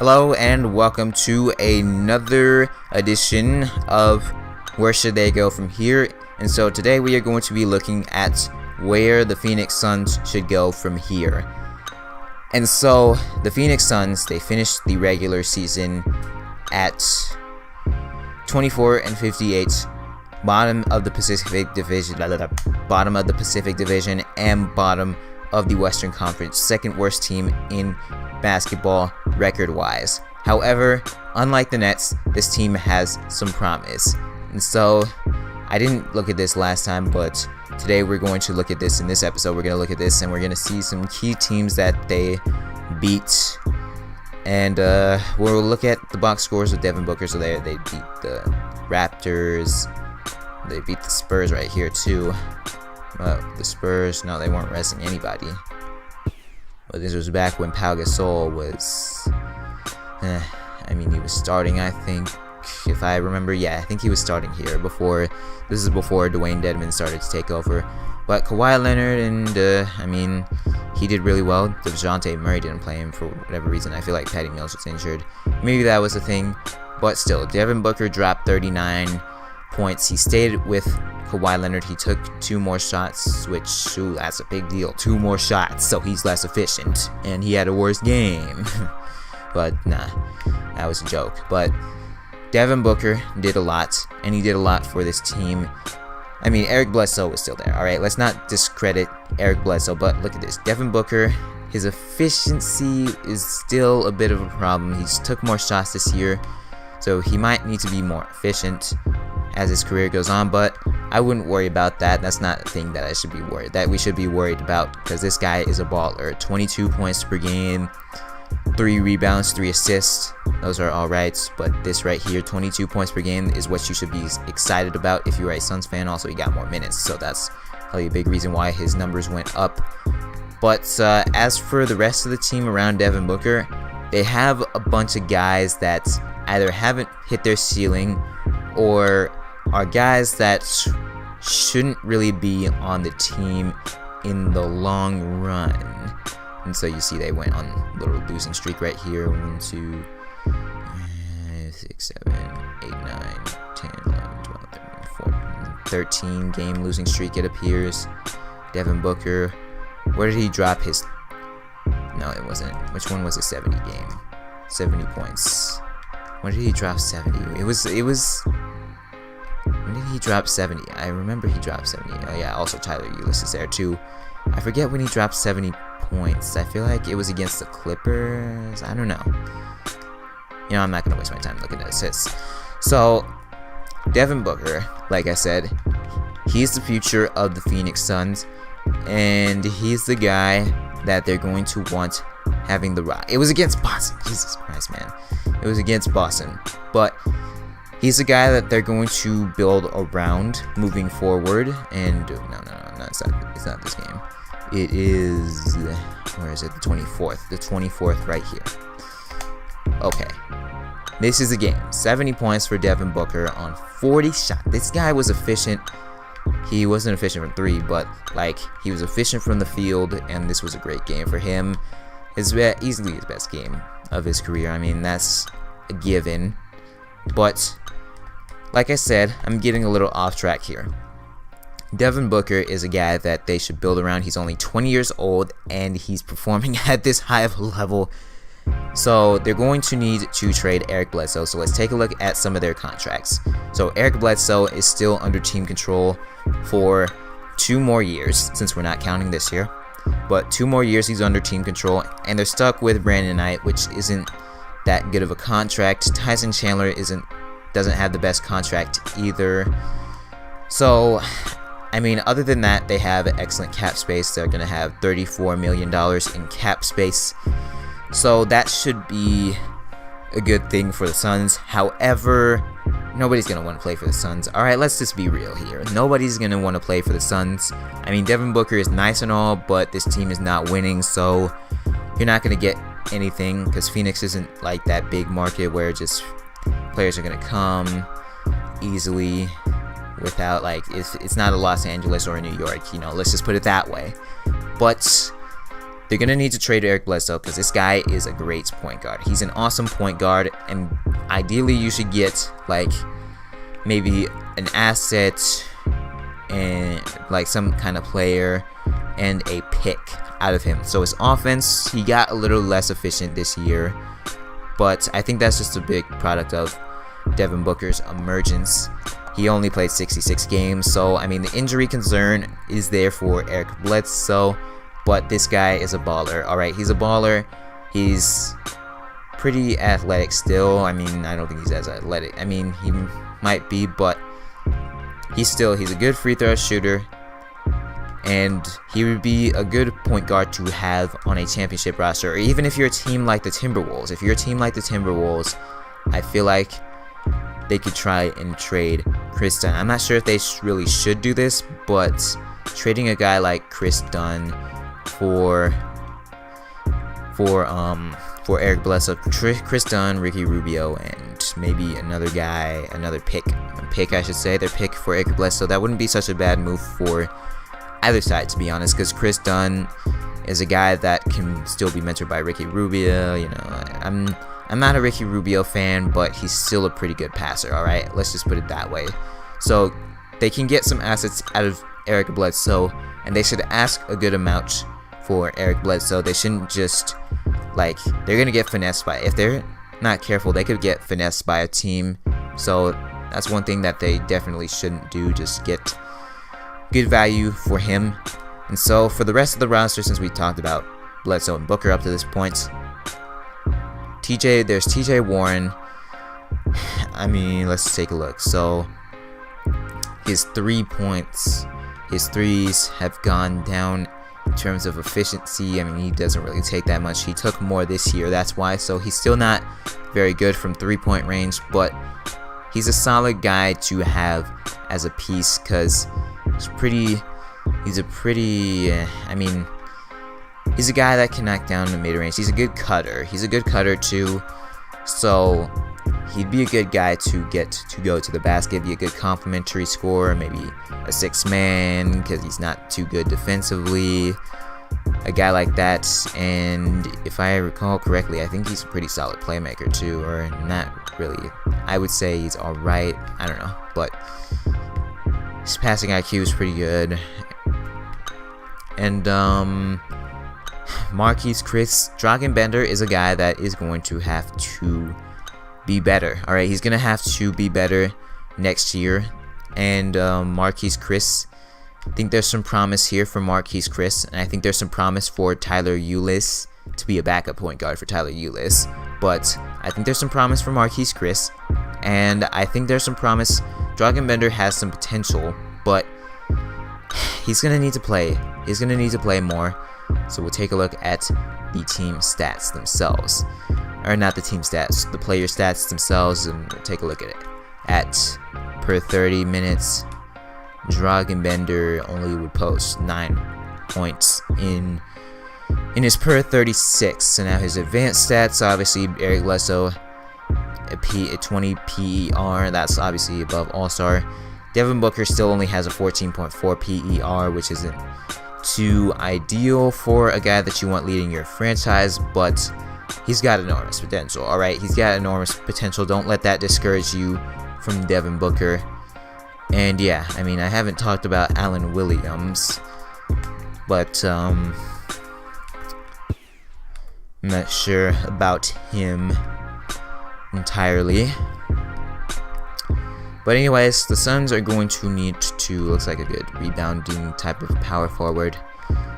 Hello and welcome to another edition of Where Should They Go From Here? And so today we are going to be looking at where the Phoenix Suns should go from here. And so the Phoenix Suns, they finished the regular season at 24-58, bottom of the Pacific Division, bottom of the Pacific Division, and bottom of the Western Conference, second worst team in basketball record-wise. However, unlike the Nets, this team has some promise. And so, I didn't look at this last time, but today we're going to look at this. In this episode, we're going to look at this, and we're going to see some key teams that they beat. And we'll look at the box scores with Devin Booker. So they beat the Raptors. They beat the Spurs right here too. The Spurs, no, they weren't resting anybody. But this was back when Pau Gasol was, he was starting, I think, if I remember. Yeah, I think he was starting here before. This is before Dwayne Dedmon started to take over. But Kawhi Leonard and, he did really well. DeJounte Murray didn't play him for whatever reason. I feel like Patty Mills was injured. Maybe that was a thing. But still, Devin Booker dropped 39 points. He stayed with Kawhi Leonard. He took 2 more shots, which, that's a big deal. 2 more shots, so he's less efficient. And he had a worse game. But, nah, that was a joke. But Devin Booker did a lot, and he did a lot for this team. Eric Bledsoe was still there, alright? Let's not discredit Eric Bledsoe, but look at this. Devin Booker, his efficiency is still a bit of a problem. He's took more shots this year, so he might need to be more efficient as his career goes on, but I wouldn't worry about that. That's not a thing that we should be worried about, because this guy is a baller. 22 points per game, 3 rebounds, 3 assists. Those are alright, but this right here, 22 points per game, is what you should be excited about if you're a Suns fan. Also, he got more minutes, so that's probably a big reason why his numbers went up. But as for the rest of the team around Devin Booker, they have a bunch of guys that either haven't hit their ceiling or are guys that shouldn't really be on the team in the long run. And so you see they went on a little losing streak right here. 1, 2, 6, 7, 8, 9, 10, 11, 12, 13, 14, 13 game losing streak, it appears. Devin Booker, where did he drop his? No, it wasn't. Which one was a 70 game? 70 points. When did he drop 70? It was. When did he drop 70? I remember he dropped 70. Oh yeah, also Tyler Ulis is there too. I forget when he dropped 70 points. I feel like it was against the Clippers. I don't know. I'm not gonna waste my time looking at assists. So, Devin Booker, like I said, he's the future of the Phoenix Suns, and he's the guy that they're going to want having the rock. It was against Boston. Jesus Christ, man. It was against Boston. But he's the guy that they're going to build around moving forward. And no, it's not this game. It is, where is it? The 24th. The 24th right here. Okay. This is the game. 70 points for Devin Booker on 40 shots. This guy was efficient. He wasn't efficient from 3, but he was efficient from the field, and this was a great game for him. Easily his best game of his career. That's a given. But like I said, I'm getting a little off track here. Devin Booker is a guy that they should build around. He's only 20 years old, and he's performing at this high of a level. So they're going to need to trade Eric Bledsoe. So let's take a look at some of their contracts. So Eric Bledsoe is still under team control for 2 more years, since we're not counting this year. But 2 more years he's under team control, and they're stuck with Brandon Knight, which isn't that good of a contract. Tyson Chandler doesn't have the best contract either. So, other than that, they have excellent cap space. They're going to have $34 million in cap space. So that should be a good thing for the Suns. However, nobody's going to want to play for the Suns. Alright, let's just be real here. Nobody's going to want to play for the Suns. Devin Booker is nice and all, but this team is not winning, so you're not going to get anything, because Phoenix isn't like that big market where just players are going to come easily without, it's not a Los Angeles or a New York, let's just put it that way. But they're going to need to trade Eric Bledsoe because this guy is a great point guard. He's an awesome point guard, and ideally you should get like maybe an asset and like some kind of player and a pick out of him. So his offense, he got a little less efficient this year, but I think that's just a big product of Devin Booker's emergence. He only played 66 games, so I mean the injury concern is there for Eric Bledsoe, but this guy is a baller. Alright, he's a baller. He's pretty athletic still. I mean, I don't think he's as athletic. I mean, he might be, but he's a good free throw shooter, and he would be a good point guard to have on a championship roster, or even if you're a team like the Timberwolves. If you're a team like the Timberwolves, I feel like they could try and trade Chris Dunn. I'm not sure if they really should do this, but trading a guy like Chris Dunn for Eric Bledsoe, Chris Dunn, Ricky Rubio, and maybe another guy, another pick I should say, their pick for Eric Bledsoe. That wouldn't be such a bad move for either side, to be honest, because Chris Dunn is a guy that can still be mentored by Ricky Rubio. You know, I'm not a Ricky Rubio fan, but he's still a pretty good passer. All right, let's just put it that way. So they can get some assets out of Eric Bledsoe, and they should ask a good amount for Eric Bledsoe. They shouldn't just like, they're gonna get finessed by, if they're not careful, they could get finessed by a team. So that's one thing that they definitely shouldn't do. Just get good value for him. And so for the rest of the roster, since we talked about Bledsoe and Booker up to this point, there's TJ Warren. I mean, let's take a look. So his 3 points, his threes have gone down in terms of efficiency. I mean, he doesn't really take that much. He took more this year, that's why. So he's still not very good from 3-point range, but he's a solid guy to have as a piece, because he's a guy that can knock down the mid-range. He's a good cutter. He's a good cutter too. So he'd be a good guy to get to go to the basket, be a good complementary scorer, maybe a 6-man because he's not too good defensively. A guy like that, and if I recall correctly, I think he's a pretty solid playmaker too, or not really. I would say he's alright. I don't know, but his passing IQ is pretty good. And Marquise Chris Dragenbender is a guy that is going to have to be better. Alright, he's going to have to be better next year. And Marquise Chris, I think there's some promise here for Marquise Chris. And I think there's some promise for Tyler Ulis to be a backup point guard for Tyler Ulis. But I think there's some promise for Marquise Chris. And I think there's some promise. Dragenbender has some potential, but he's going to need to play. He's going to need to play more. So we'll take a look at the team stats themselves. Or not the team stats, the player stats themselves, and we'll take a look at it. At per 30 minutes, Dragenbender only would post 9 points in his per 36. So now his advanced stats, obviously Eric Bledsoe, a 20 PER, that's obviously above All-Star. Devin Booker still only has a 14.4 PER, which isn't too ideal for a guy that you want leading your franchise, but he's got enormous potential. Alright, he's got enormous potential. Don't let that discourage you from Devin Booker. And yeah, I mean, I haven't talked about Allen Williams, but I'm not sure about him entirely. But anyways, the Suns are going to need to, looks like a good rebounding type of power forward,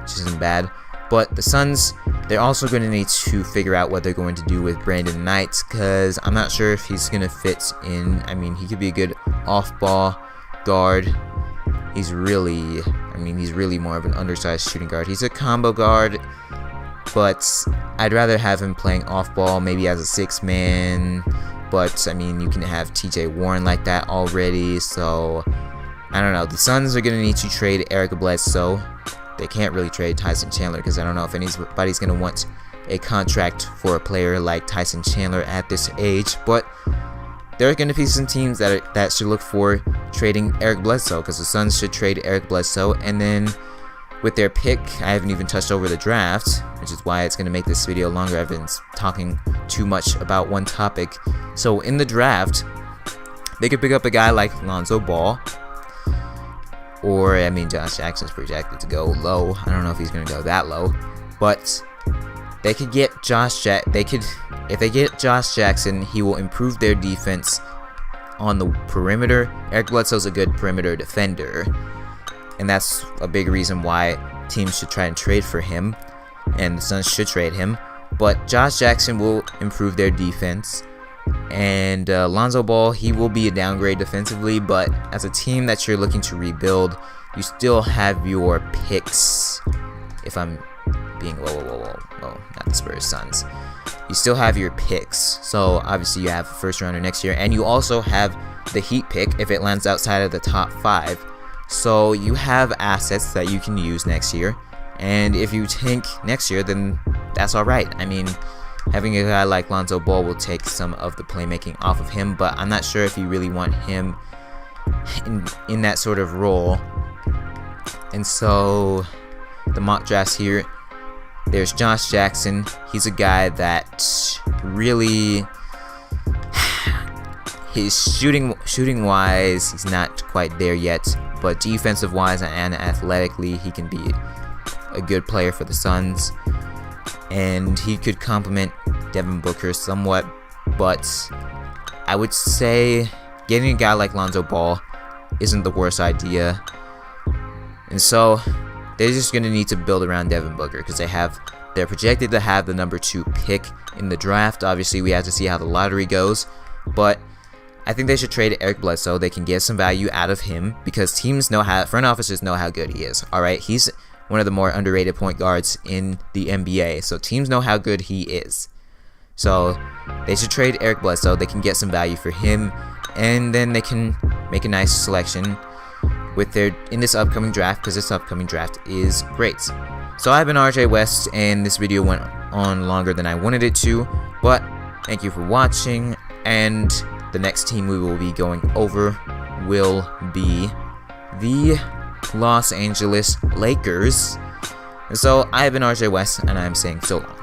which isn't bad. But the Suns, they're also going to need to figure out what they're going to do with Brandon Knight, because I'm not sure if he's going to fit in. I mean, he could be a good off-ball guard. He's really more of an undersized shooting guard. He's a combo guard, but I'd rather have him playing off-ball, maybe as a 6-man. But, I mean, you can have TJ Warren like that already, so I don't know. The Suns are going to need to trade Eric Bledsoe. They can't really trade Tyson Chandler, because I don't know if anybody's going to want a contract for a player like Tyson Chandler at this age. But there are going to be some teams that should look for trading Eric Bledsoe, because the Suns should trade Eric Bledsoe, and then with their pick, I haven't even touched over the draft, which is why it's going to make this video longer. I've been talking too much about one topic. So in the draft, they could pick up a guy like Lonzo Ball, or I mean Josh Jackson's projected to go low. I don't know if he's going to go that low, but they could get if they get Josh Jackson, he will improve their defense on the perimeter. Eric Bledsoe's a good perimeter defender, and that's a big reason why teams should try and trade for him, and the Suns should trade him. But Josh Jackson will improve their defense, and Lonzo Ball, he will be a downgrade defensively, but as a team that you're looking to rebuild, you still have your picks. If I'm being whoa, not the Spurs, Suns. You still have your picks, so obviously you have a first rounder next year, and you also have the Heat pick if it lands outside of the top 5. So you have assets that you can use next year, and if you tank next year, then that's alright. I mean, having a guy like Lonzo Ball will take some of the playmaking off of him, but I'm not sure if you really want him in that sort of role. And so the mock drafts here, there's Josh Jackson. He's a guy that really, his shooting wise, he's not quite there yet, but defensive wise and athletically, he can be a good player for the Suns, and he could complement Devin Booker somewhat. But I would say getting a guy like Lonzo Ball isn't the worst idea, and so they're just going to need to build around Devin Booker because they're projected to have the number 2 pick in the draft. Obviously, we have to see how the lottery goes, but I think they should trade Eric Bledsoe. They can get some value out of him because front offices know how good he is. All right, he's one of the more underrated point guards in the NBA, so teams know how good he is. So they should trade Eric Bledsoe. They can get some value for him, and then they can make a nice selection in this upcoming draft, because this upcoming draft is great. So I've been RJ West, and this video went on longer than I wanted it to, but thank you for watching, and the next team we will be going over will be the Los Angeles Lakers. And so I've been RJ West, and I'm saying so long.